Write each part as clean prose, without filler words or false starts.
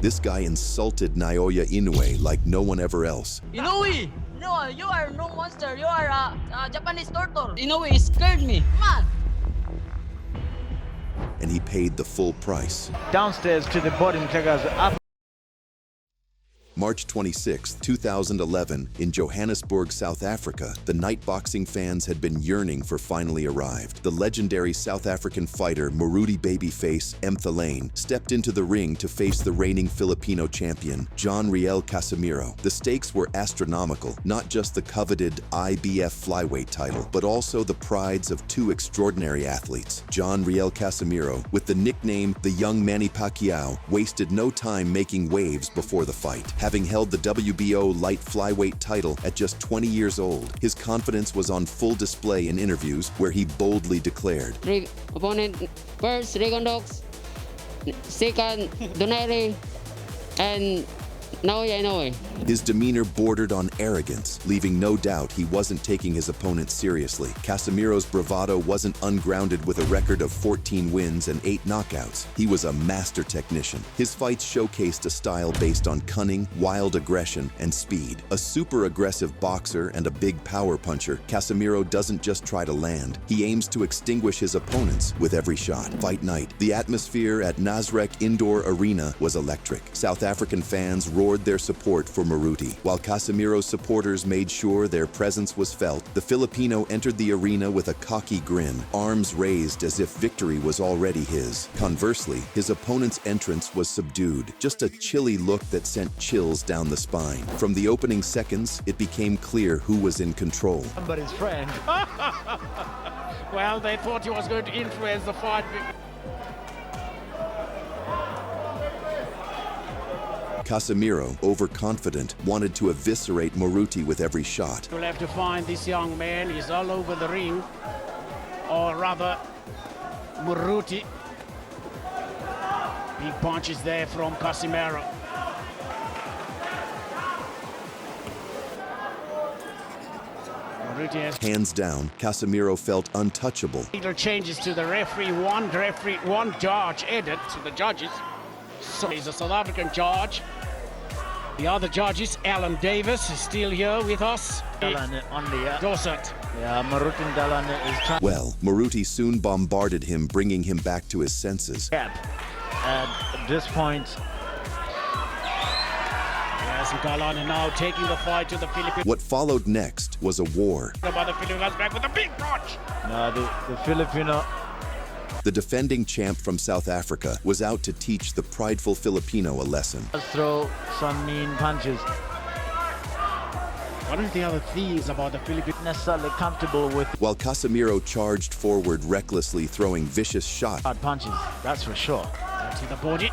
This guy insulted Naoya Inoue like no one ever else. Inoue! No, you are no monster. You are a Japanese turtle. Inoue scared me. Come on! And he paid the full price. Downstairs to the bottom, up. March 26, 2011, in Johannesburg, South Africa, the night boxing fans had been yearning for finally arrived. The legendary South African fighter Moruti babyface Mthalane stepped into the ring to face the reigning Filipino champion, Riel Casemiro. The stakes were astronomical, not just the coveted IBF flyweight title, but also the prides of two extraordinary athletes. Riel Casemiro, with the nickname the Young Manny Pacquiao, wasted no time making waves before the fight. Having held the WBO light flyweight title at just 20 years old, his confidence was on full display in interviews where he boldly declared, Opponent first, Regondox. Second, Donaire. And Naoya Inoue. His demeanor bordered on arrogance, leaving no doubt he wasn't taking his opponent seriously. Casemiro's bravado wasn't ungrounded with a record of 14 wins and 8 knockouts. He was a master technician. His fights showcased a style based on cunning, wild aggression, and speed. A super aggressive boxer and a big power puncher, Casemiro doesn't just try to land. He aims to extinguish his opponents with every shot. Fight night. The atmosphere at Nasrec Indoor Arena was electric. South African fans roared their support for Moruti. While Casemiro's supporters made sure their presence was felt, the Filipino entered the arena with a cocky grin, arms raised as if victory was already his. Conversely, his opponent's entrance was subdued, just a chilly look that sent chills down the spine. From the opening seconds, it became clear who was in control. Somebody's friend. Well, they thought he was going to influence the fight. Casemiro, overconfident, wanted to eviscerate Moruti with every shot. We'll have to find this young man. He's all over the ring. Or rather, Moruti. Big punches there from Casimero. Moruti has Hands down, Casemiro felt untouchable. little changes to the referee. One judge added to the judges. So he's a South African judge. The other judges, Alan Davis, is still here with us. Mthalane on the Dorset. yeah, Mthalane is trying. Well, Moruti soon bombarded him, bringing him back to his senses. At this point, Yes, Mthalane now taking the fight to the Philippines. What followed next was a war. But the Filipinos back with a big punch. the Filipino. The defending champ from South Africa was out to teach the prideful Filipino a lesson. Throw some mean punches. One of the other things about the Philippines, Necessarily comfortable with While Casemiro charged forward recklessly, throwing vicious shots, hard punches, that's for sure. to the body.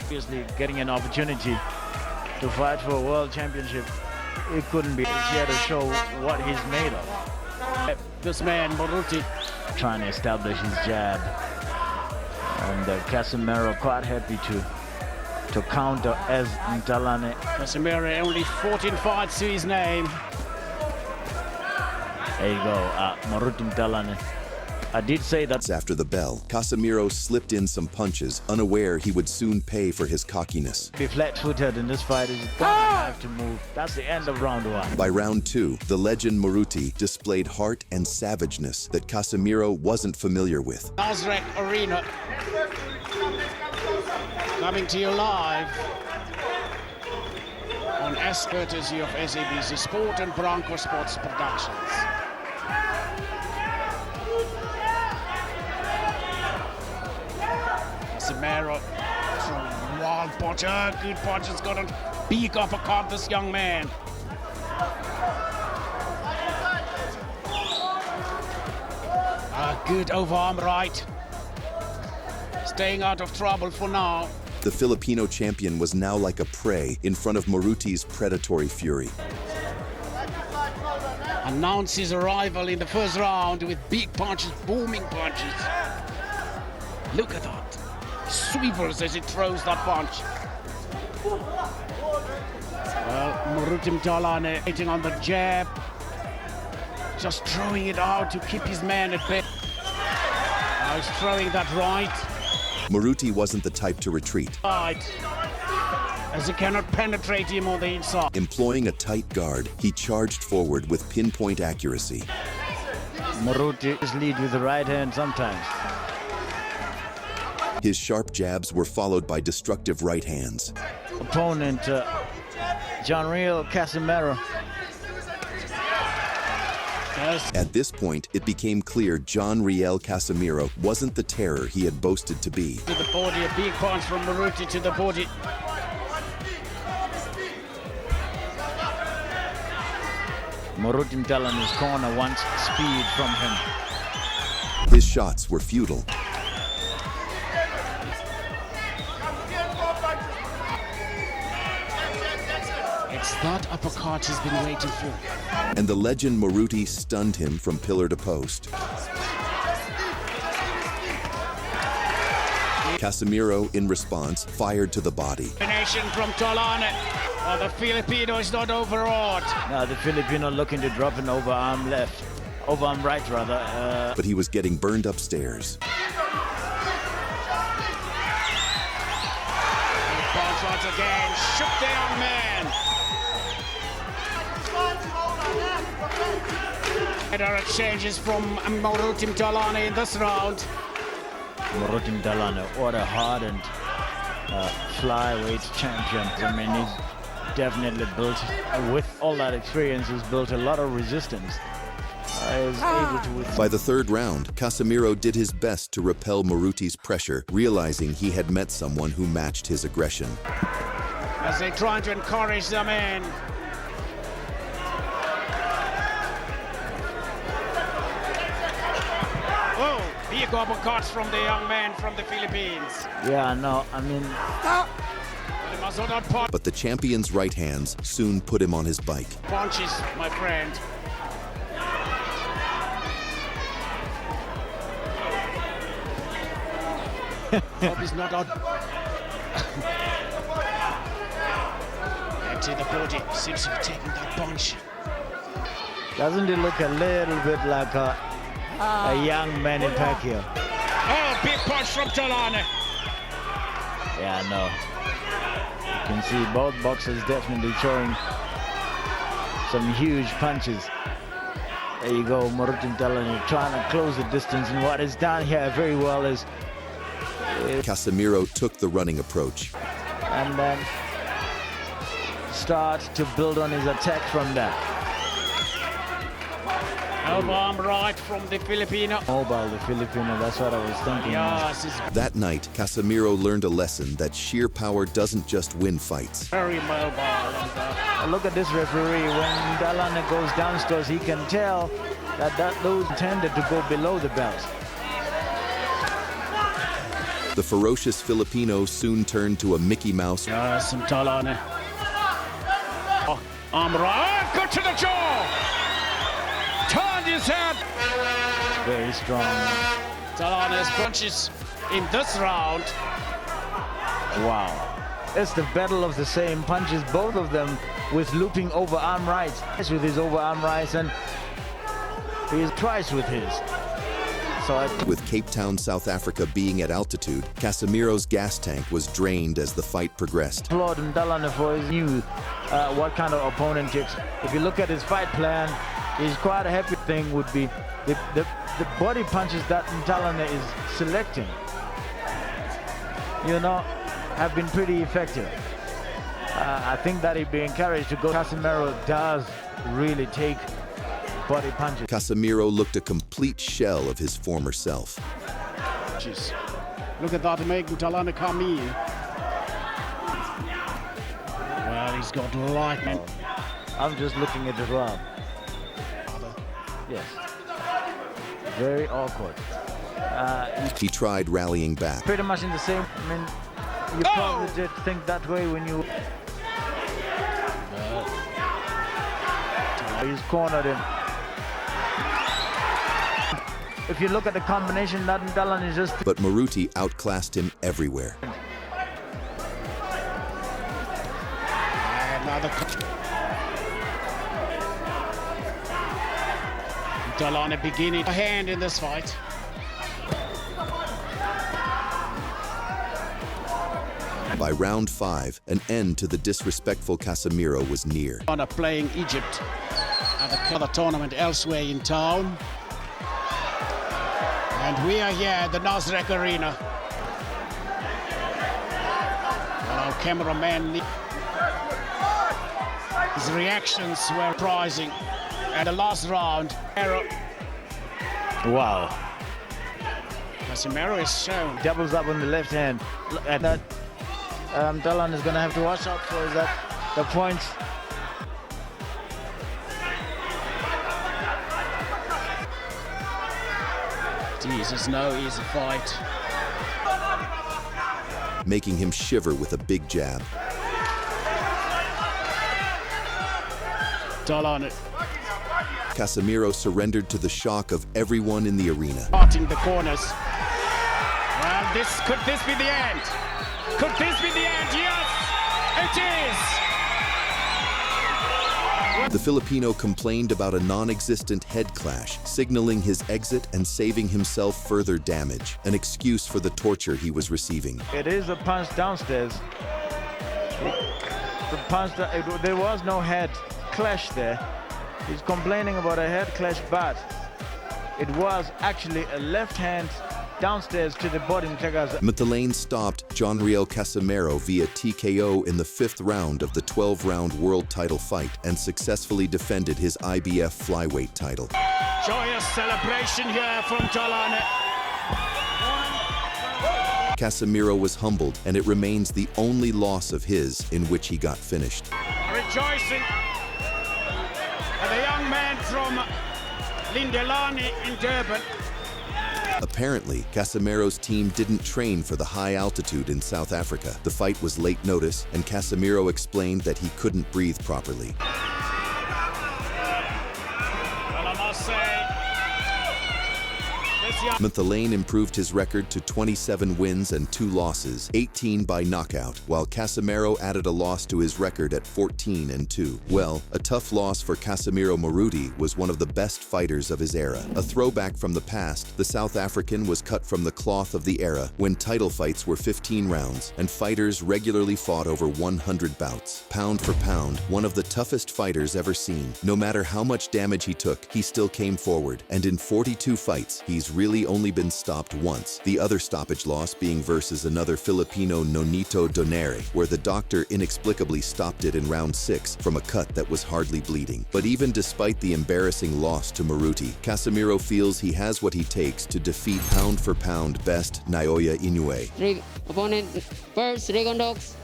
Obviously, getting an opportunity to fight for a world championship, it couldn't be. He's here to show what he's made of. This man, Moruti, Trying to establish his jab, and Casemiro quite happy to counter as Mthalane. Casimero, only 14 fights to his name. There you go, Moruti Mthalane. I did say that. after the bell, Casemiro slipped in some punches, unaware he would soon pay for his cockiness. Be flat-footed in this fight is gonna have to move. That's the end of round 1. By round 2, the legend Moruti displayed heart and savageness that Casemiro wasn't familiar with. Nasrec Arena. Coming to you live on S courtesy of SABC Sport and Bronco Sports Productions. Casemiro, wild punch, good punch, has got a big uppercut, this young man. A good overarm right. Staying out of trouble for now. The Filipino champion was now like a prey in front of Moruti's predatory fury. Announced his arrival in the first round with big punches, booming punches. Look at that. Sweepers as he throws that punch. Well, Moruti Mthalane hitting on the jab. Just throwing it out to keep his man at bay. Now he's throwing that right. Maruti wasn't the type to retreat. Right. As he cannot penetrate him on the inside. Employing a tight guard, he charged forward with pinpoint accuracy. Maruti is lead with the right hand sometimes. His sharp jabs were followed by destructive right hands. Opponent, Riel, Casimero. Yes. At this point, it became clear Riel Casemiro wasn't the terror he had boasted to be. To the body, a big punch from Maruti to the body. Maruti Mthalane's corner wants speed from him. His shots were futile. It's that uppercut he's been waiting for. And the legend Maruti stunned him from pillar to post. Casemiro, in response, fired to the body. Combination from Mthalane. Oh, the Filipino is not overawed. Now the Filipino looking to drop an overarm right rather. But he was getting burned upstairs. Punch once again, shook the young man. There are changes from Maruti Mthalane in this round. Maruti Mthalane, what a hardened flyweight champion. I mean, he's definitely built, with all that experience, he's built a lot of resistance. He's able to By the third round, Casemiro did his best to repel Maruti's pressure, realizing he had met someone who matched his aggression. As they try to encourage the man. Oh, big uppercuts from the young man from the Philippines. Yeah, no, I mean... He must not punch. But the champion's right hands soon put him on his bike. Punches, my friend. Hope he's not out. Into the body, seems to be taking that punch. Doesn't it look a little bit like a young Manny Pacquiao? Oh, big punch from Mthalane. Yeah, no. You can see both boxers definitely throwing some huge punches. There you go, Maruti Mthalane trying to close the distance, and what is done here very well is Casemiro took the running approach. and then start to build on his attack from that. Elbow arm right from the Filipino. Mobile, the Filipino, that's what I was thinking. Yes, it's That night, Casemiro learned a lesson that sheer power doesn't just win fights. very mobile. And, Look at this referee, when Mthalane goes downstairs, he can tell that those tended to go below the belt. The ferocious Filipino soon turned to a Mickey Mouse. yes, Mthalane. Oh, arm right, good to the jaw. Turned his head. Very strong. Mthalane's punches in this round. Wow. It's the battle of the same punches, both of them with looping overarm rights. With his overarm rights, and he's twice with his. So With Cape Town, South Africa being at altitude, Casemiro's gas tank was drained as the fight progressed. applaud Mthalane for his new what kind of opponent he is. If you look at his fight plan, he's quite a happy thing would be the body punches that Mthalane is selecting, you know, have been pretty effective. I think that he'd be encouraged to go. Casemiro does really take body punches. Casemiro looked a complete shell of his former self. Jeez. Look at that, making Mthalane come in. Well, he's got lightning. I'm just looking at the round. Yes. Very awkward. He tried rallying back. Pretty much in the same. I mean, you probably did think that way when you. He's cornered him. If you look at the combination, that Mthalane is just. But Maruti outclassed him everywhere. Another. Mthalane beginning a hand in this fight. By round 5, an end to the disrespectful Casemiro was near. On playing Egypt at the tournament elsewhere in town. And we are here at the Nasrec Arena. Our cameraman, his reactions were surprising. And the last round, Wow. Casemiro is shown. Doubles up on the left hand. Look at that. Mthalane is going to have to watch out for that. The points. This is no easy fight. Making him shiver with a big jab. Mthalane Casemiro surrendered to the shock of everyone in the arena. parting the corners. Well, could this be the end? Could this be the end? Yes, it is. The Filipino complained about a non-existent head clash, signaling his exit and saving himself further damage, an excuse for the torture he was receiving. It is a punch downstairs. There was no head clash there. He's complaining about a head clash, but it was actually a left hand downstairs to the body. Mthalane stopped Riel Casimero via TKO in the 5th round of the 12-round world title fight and successfully defended his IBF flyweight title. Joyous celebration here from Mthalane. Casemiro was humbled, and it remains the only loss of his in which he got finished. Rejoicing. And the young man from Mthalane in Durban. Apparently, Casemiro's team didn't train for the high altitude in South Africa. The fight was late notice, and Casemiro explained that he couldn't breathe properly. Well, I must say, Mthalane improved his record to 27 wins and 2 losses, 18 by knockout, while Casemiro added a loss to his record at 14-2. Well, a tough loss for Casemiro Moruti was one of the best fighters of his era. A throwback from the past, the South African was cut from the cloth of the era when title fights were 15 rounds and fighters regularly fought over 100 bouts. Pound for pound, one of the toughest fighters ever seen. No matter how much damage he took, he still came forward, and in 42 fights, he's really only been stopped once, the other stoppage loss being versus another Filipino, Nonito Donere, where the doctor inexplicably stopped it in round 6 from a cut that was hardly bleeding. But even despite the embarrassing loss to Moruti, Casemiro feels he has what he takes to defeat pound-for-pound best Naoya Inoue. Opponent first, Rigondox,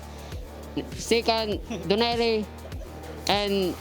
second, Donere, and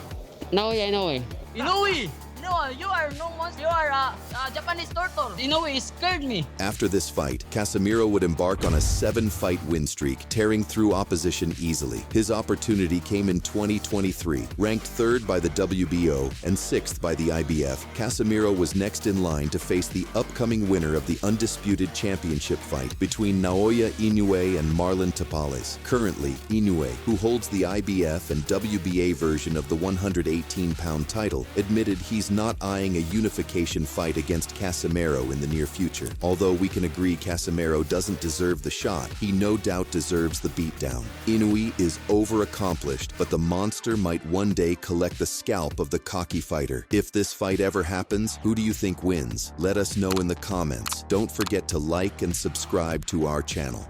Naoya Inoue. Inoue! No, you are no monster. You are a Japanese turtle. Inoue scared me. After this fight, Casemiro would embark on a 7-fight win streak, tearing through opposition easily. His opportunity came in 2023. Ranked 3rd by the WBO and 6th by the IBF, Casemiro was next in line to face the upcoming winner of the undisputed championship fight between Naoya Inoue and Marlon Tapales. Currently, Inoue, who holds the IBF and WBA version of the 118-pound title, admitted he's not eyeing a unification fight against Casemiro in the near future. Although we can agree Casemiro doesn't deserve the shot, he no doubt deserves the beatdown. Inoue is over-accomplished, but the monster might one day collect the scalp of the cocky fighter. If this fight ever happens, who do you think wins? Let us know in the comments. Don't forget to like and subscribe to our channel.